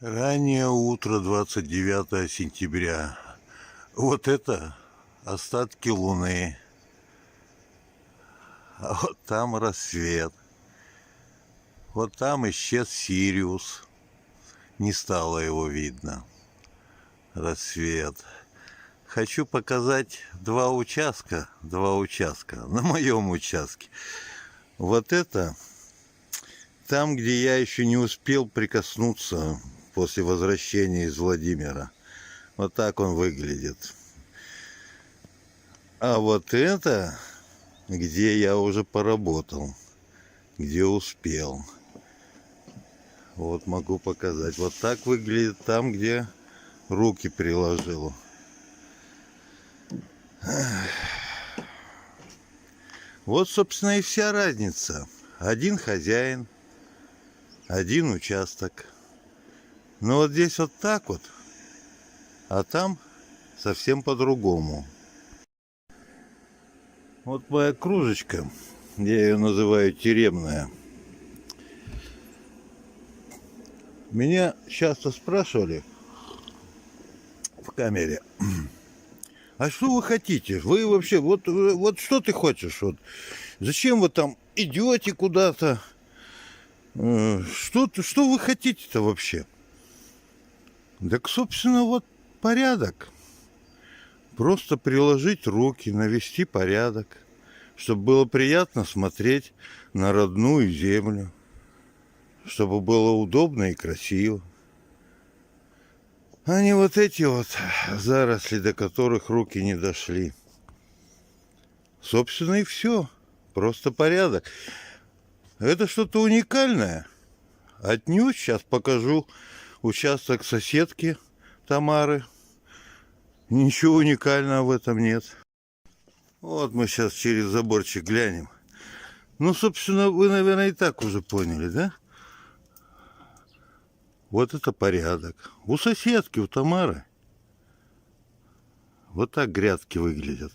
Раннее утро 29 сентября. Вот это остатки Луны. А вот там рассвет. Вот там исчез Сириус. Не стало его видно. Рассвет. Хочу показать два участка на моем участке. Вот это там, где я еще не успел прикоснуться после возвращения из Владимира. Вот так он выглядит. А вот это, где я уже поработал, где успел. Вот могу показать. Вот так выглядит там, где руки приложил. Вот, собственно, и вся разница. Один хозяин, один участок. Но вот здесь вот так вот, а там совсем по-другому. Вот моя кружечка, я ее называю тюремная. Меня часто спрашивали в камере: а что вы хотите? Вы вообще, вот что ты хочешь? Вот, зачем вы там идете куда-то? Что вы хотите-то вообще? Так, собственно, вот порядок. Просто приложить руки, навести порядок, чтобы было приятно смотреть на родную землю, чтобы было удобно и красиво. А не вот эти вот заросли, до которых руки не дошли. Собственно, и все. Просто порядок. Это что-то уникальное. Отнюдь. Сейчас покажу участок соседки Тамары. Ничего уникального в этом нет. Вот мы сейчас через заборчик глянем. Ну, собственно, вы, наверное, и так уже поняли, да? Вот это порядок. У соседки, у Тамары. Вот так грядки выглядят.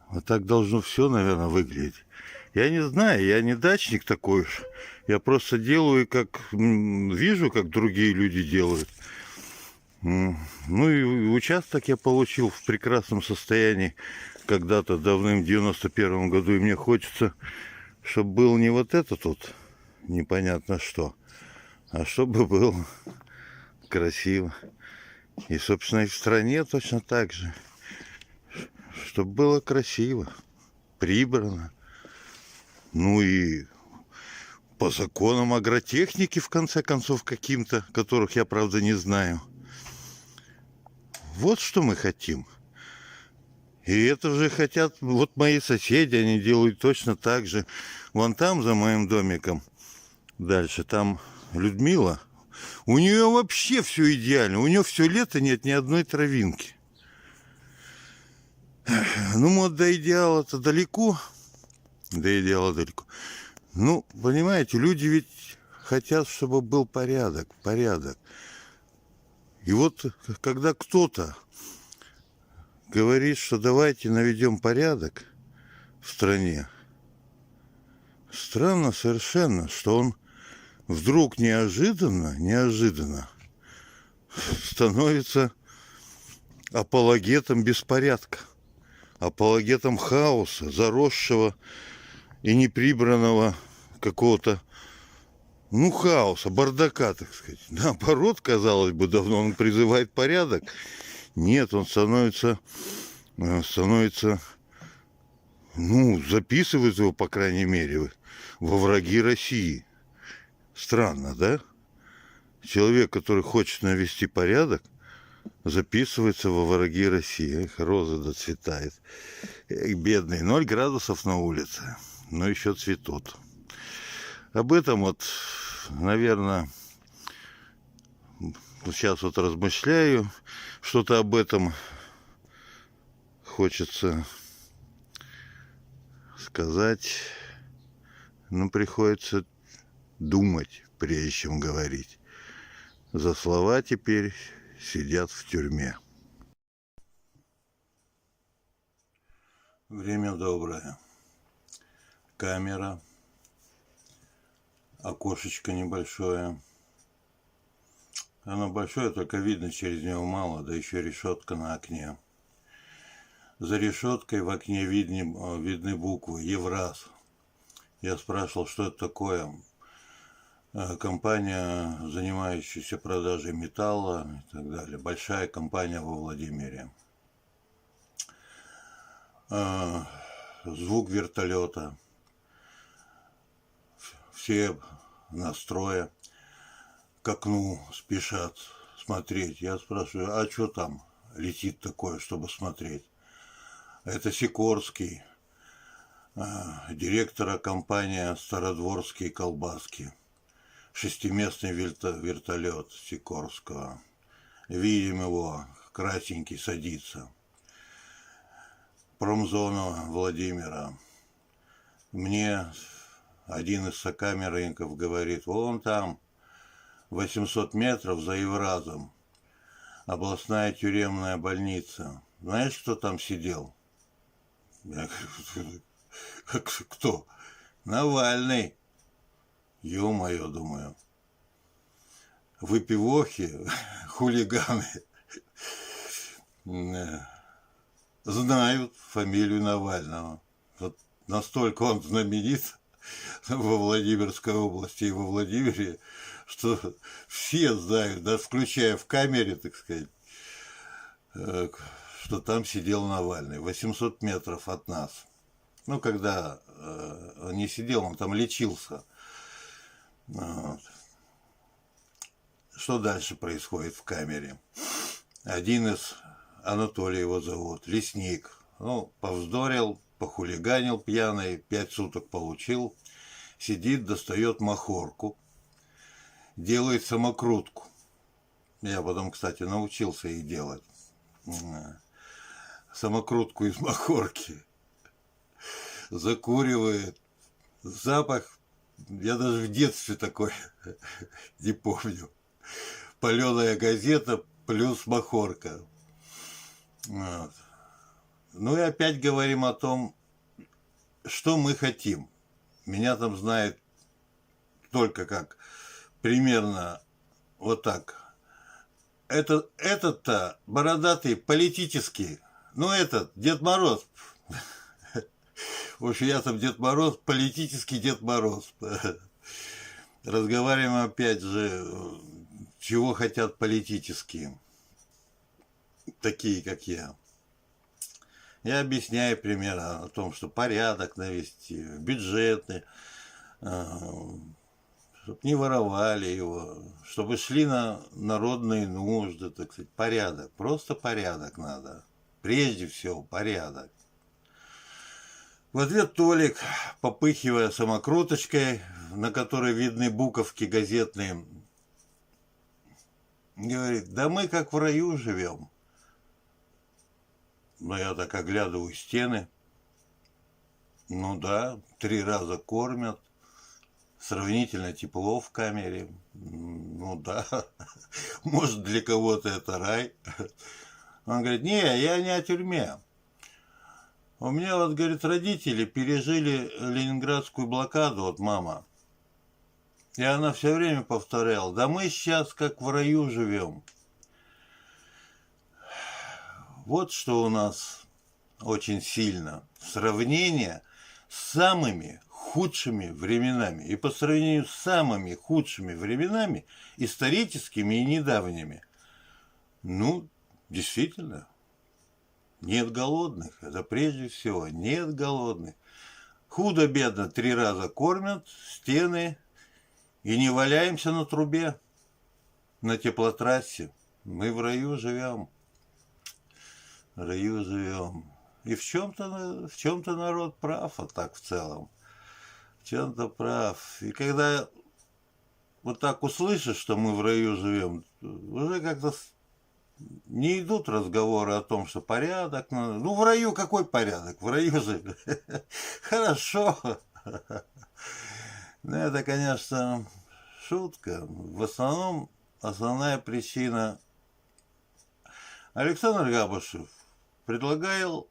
Вот так должно все, наверное, выглядеть. Я не знаю, я не дачник такой уж. Я просто делаю, как вижу, как другие люди делают. Ну и участок я получил в прекрасном состоянии когда-то давным, в 91 году. И мне хочется, чтобы был не вот это тут непонятно что, а чтобы был красиво. И, собственно, и в стране точно так же. Чтобы было красиво, прибрано. Ну и по законам агротехники, в конце концов, каким-то, которых я, правда, не знаю. Вот что мы хотим. И это же хотят вот мои соседи, они делают точно так же. Вон там, за моим домиком, дальше, там Людмила. У нее вообще все идеально. У нее все лето нет ни одной травинки. Ну, вот до идеала-то далеко. До идеала далеко. Ну, понимаете, люди ведь хотят, чтобы был порядок. И вот, когда кто-то говорит, что давайте наведем порядок в стране, странно совершенно, что он вдруг неожиданно становится апологетом беспорядка, апологетом хаоса, заросшего и неприбранного какого-то, ну, хаоса, бардака, так сказать. Наоборот, казалось бы, давно он призывает порядок. Нет, он становится, ну, записывает его, по крайней мере, во враги России. Странно, да? Человек, который хочет навести порядок, записывается во враги России. Эх, роза доцветает. Эх, бедный, 0 градусов на улице, но еще цветут. Об этом вот, наверное, сейчас вот размышляю, что-то об этом хочется сказать, но приходится думать, прежде чем говорить. За слова теперь сидят в тюрьме. Время доброе. Камера. Окошечко небольшое. Оно большое, только видно через него мало, да еще решетка на окне. За решеткой в окне видны буквы «Евраз». Я спрашивал, что это такое. Компания, занимающаяся продажей металла и так далее. Большая компания во Владимире. Звук вертолета. Все настроя к окну спешат смотреть. Я спрашиваю, а что там летит такое, чтобы смотреть? Это Сикорский, директора компании «Стародворские колбаски». Шестиместный вертолет Сикорского. Видим его, красненький садится. Промзона Владимира. Мне один из сокамерников говорит, вон там 800 метров за Евразом областная тюремная больница. Знаешь, кто там сидел? Я говорю, кто? Навальный. Ё-моё, думаю. Выпивохи, хулиганы знают фамилию Навального. Вот настолько он знаменит во Владимирской области и во Владимире, что все знают, да, включая в камере, так сказать, что там сидел Навальный. 800 метров от нас. Ну, когда он не сидел, он там лечился. Вот. Что дальше происходит в камере? Один из, Анатолий его зовут, лесник. Ну, повздорил, похулиганил пьяный, 5 суток получил. Сидит, достает махорку, делает самокрутку. Я потом, кстати, научился их делать. Самокрутку из махорки. Закуривает. Запах, я даже в детстве такой не помню. Паленая газета плюс махорка. Вот. Ну и опять говорим о том, что мы хотим. Меня там знает только как примерно вот так. Этот-то бородатый политический. Ну этот, Дед Мороз. В общем, я там Дед Мороз, политический Дед Мороз. Разговариваем опять же, чего хотят политические, такие как я. Я объясняю примерно о том, что порядок навести, бюджетный, чтобы не воровали его, чтобы шли на народные нужды, так сказать, порядок. Просто порядок надо. Прежде всего порядок. В ответ Толик, попыхивая самокруточкой, на которой видны буковки газетные, говорит, да мы как в раю живем. Но я так оглядываю стены. Ну да, 3 раза кормят. Сравнительно тепло в камере. Ну да, может для кого-то это рай. Он говорит, не, я не о тюрьме. У меня вот, говорит, родители пережили ленинградскую блокаду, вот мама. И она все время повторяла, да мы сейчас как в раю живем. Вот что у нас очень сильно. Сравнение с самыми худшими временами. И по сравнению с самыми худшими временами, историческими и недавними, ну, действительно, нет голодных. Это прежде всего, нет голодных. Худо-бедно 3 раза кормят, стены, и не валяемся на трубе, на теплотрассе. Мы в раю живем. В раю живем. И в чем-то народ прав, а так в целом. В чем-то прав. И когда вот так услышишь, что мы в раю живем, уже как-то не идут разговоры о том, что порядок надо. Ну, в раю какой порядок? В раю же хорошо. Ну, это, конечно, шутка. В основном, основная причина. Александр Габушев предлагает,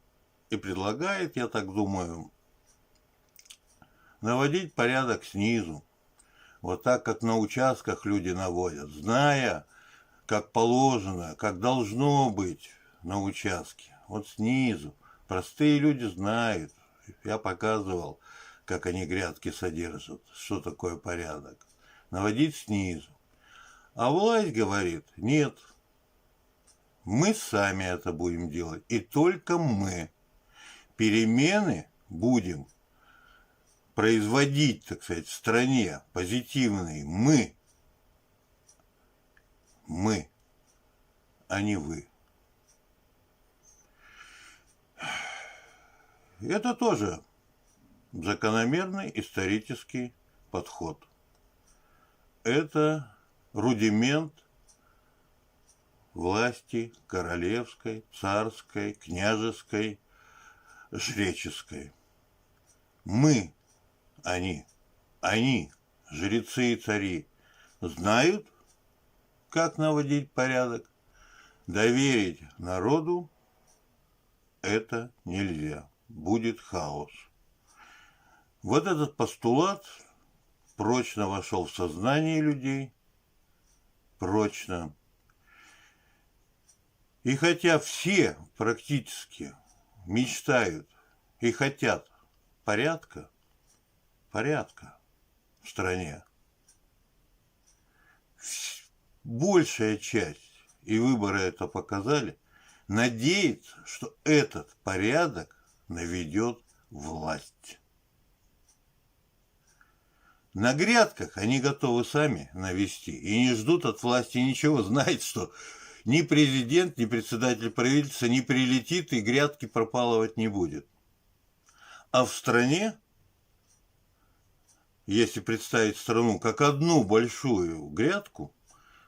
я так думаю, наводить порядок снизу. Вот так, как на участках люди наводят, зная как положено, как должно быть на участке. Вот снизу. Простые люди знают. Я показывал, как они грядки содержат, что такое порядок. Наводить снизу. А власть говорит, нет, мы сами это будем делать. И только мы. Перемены будем производить, так сказать, в стране позитивные. Мы, а не вы. Это тоже закономерный исторический подход. Это рудимент власти королевской, царской, княжеской, жреческой. Мы, они, жрецы и цари, знают, как наводить порядок. Доверить народу это нельзя. Будет хаос. Вот этот постулат прочно вошел в сознание людей. Прочно. И хотя все практически мечтают и хотят порядка в стране, большая часть, и выборы это показали, надеется, что этот порядок наведет власть. На грядках они готовы сами навести и не ждут от власти ничего. Знают, что ни президент, ни председатель правительства не прилетит и грядки пропалывать не будет. А в стране, если представить страну как одну большую грядку,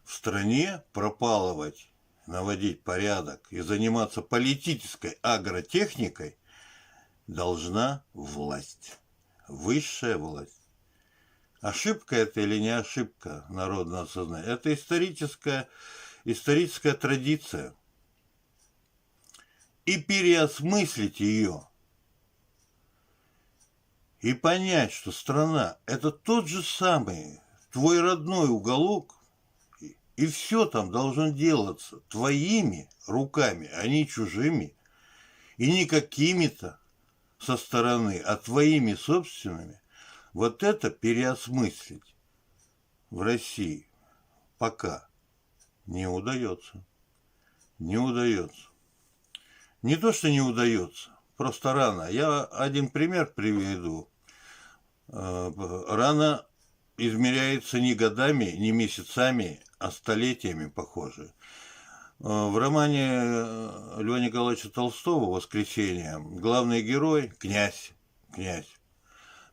в стране пропалывать, наводить порядок и заниматься политической агротехникой должна власть, высшая власть. Ошибка это или не ошибка народного сознания? Это историческая традиция. И переосмыслить ее, и понять, что страна – это тот же самый твой родной уголок, и все там должно делаться твоими руками, а не чужими, и не какими-то со стороны, а твоими собственными. Вот это переосмыслить в России пока не удается. Не удается. Не то, что не удается, просто рано. Я один пример приведу. Рано измеряется не годами, не месяцами, а столетиями, похоже. В романе Льва Николаевича Толстого «Воскресенье» главный герой, князь,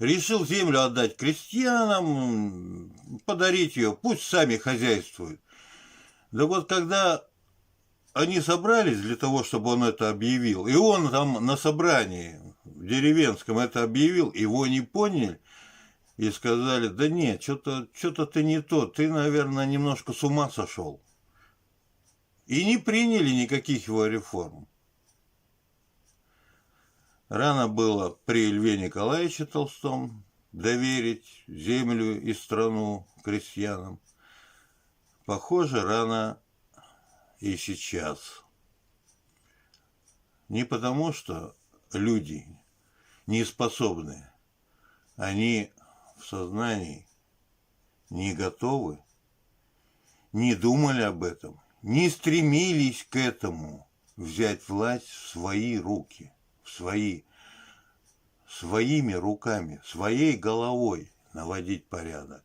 решил землю отдать крестьянам, подарить ее, пусть сами хозяйствуют. Да вот когда они собрались для того, чтобы он это объявил, и он там на собрании в деревенском это объявил, его не поняли и сказали, да нет, что-то ты не то, ты, наверное, немножко с ума сошел. И не приняли никаких его реформ. Рано было при Льве Николаевиче Толстом доверить землю и страну крестьянам. Похоже, рано и сейчас. Не потому, что люди не способны, они в сознании не готовы, не думали об этом, не стремились к этому взять власть в свои руки, своими руками, своей головой наводить порядок.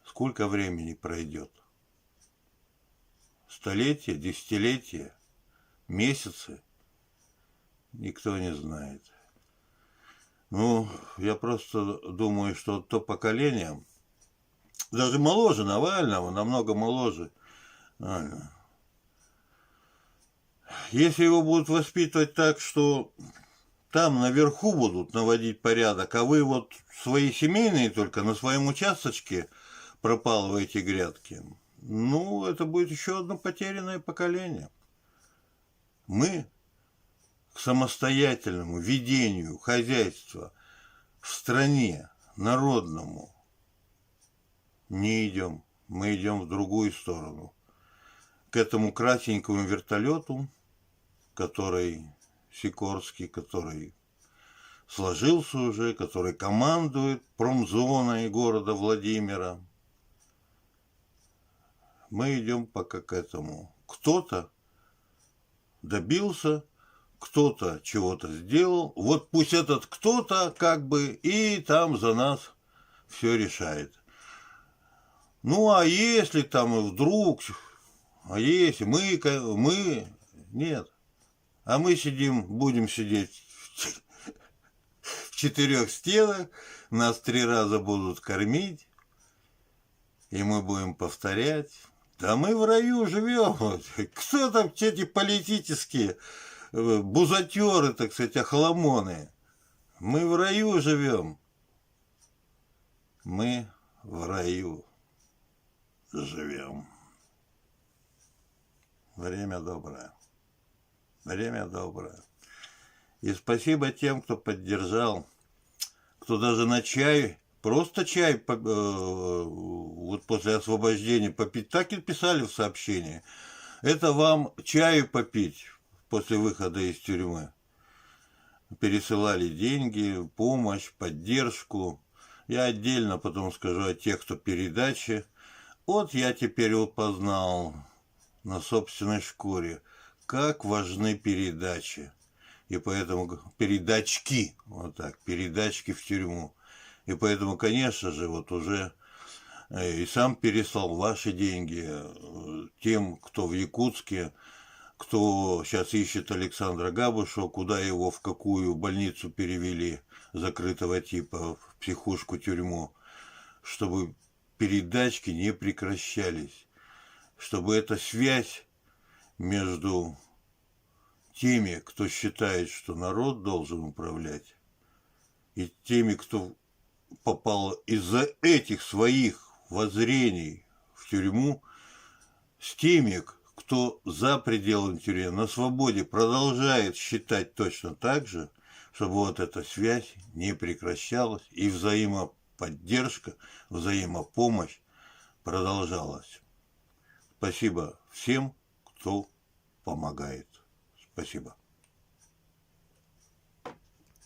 Сколько времени пройдет? Столетия, десятилетия, месяцы? Никто не знает. Ну, я просто думаю, что то поколение, даже моложе Навального, намного моложе, если его будут воспитывать так, что там наверху будут наводить порядок, а вы вот свои семейные только на своем участочке пропалываете грядки, ну, это будет еще одно потерянное поколение. Мы к самостоятельному ведению хозяйства в стране народному не идем. Мы идем в другую сторону. к этому красненькому вертолету, который Сикорский, который сложился уже, который командует промзоной города Владимира. Мы идем пока к этому. Кто-то добился, кто-то чего-то сделал. Вот пусть этот кто-то как бы и там за нас все решает. Ну, а если там и вдруг, а если мы, нет. А мы будем сидеть в 4 стенах, нас 3 раза будут кормить, и мы будем повторять. Да мы в раю живем. Кто там эти политические бузатеры, так сказать, охламоны? Мы в раю живем. Мы в раю живем. Время доброе. Время доброе. И спасибо тем, кто поддержал, кто даже на чай, просто чай вот после освобождения попить. Так и писали в сообщении. Это вам чаю попить после выхода из тюрьмы. Пересылали деньги, помощь, поддержку. Я отдельно потом скажу о тех, кто передачи. Вот я теперь вот познал на собственной шкуре, как важны передачи. И поэтому передачки, вот так, передачки в тюрьму. И поэтому, конечно же, вот уже и сам переслал ваши деньги тем, кто в Якутске, кто сейчас ищет Александра Габушева, куда его, в какую больницу перевели закрытого типа, в психушку, тюрьму, чтобы передачки не прекращались, чтобы эта связь между теми, кто считает, что народ должен управлять, и теми, кто попал из-за этих своих воззрений в тюрьму, с теми, кто за пределами тюрьмы, на свободе, продолжает считать точно так же, чтобы вот эта связь не прекращалась и взаимоподдержка, взаимопомощь продолжалась. Спасибо всем, кто помогает. Спасибо.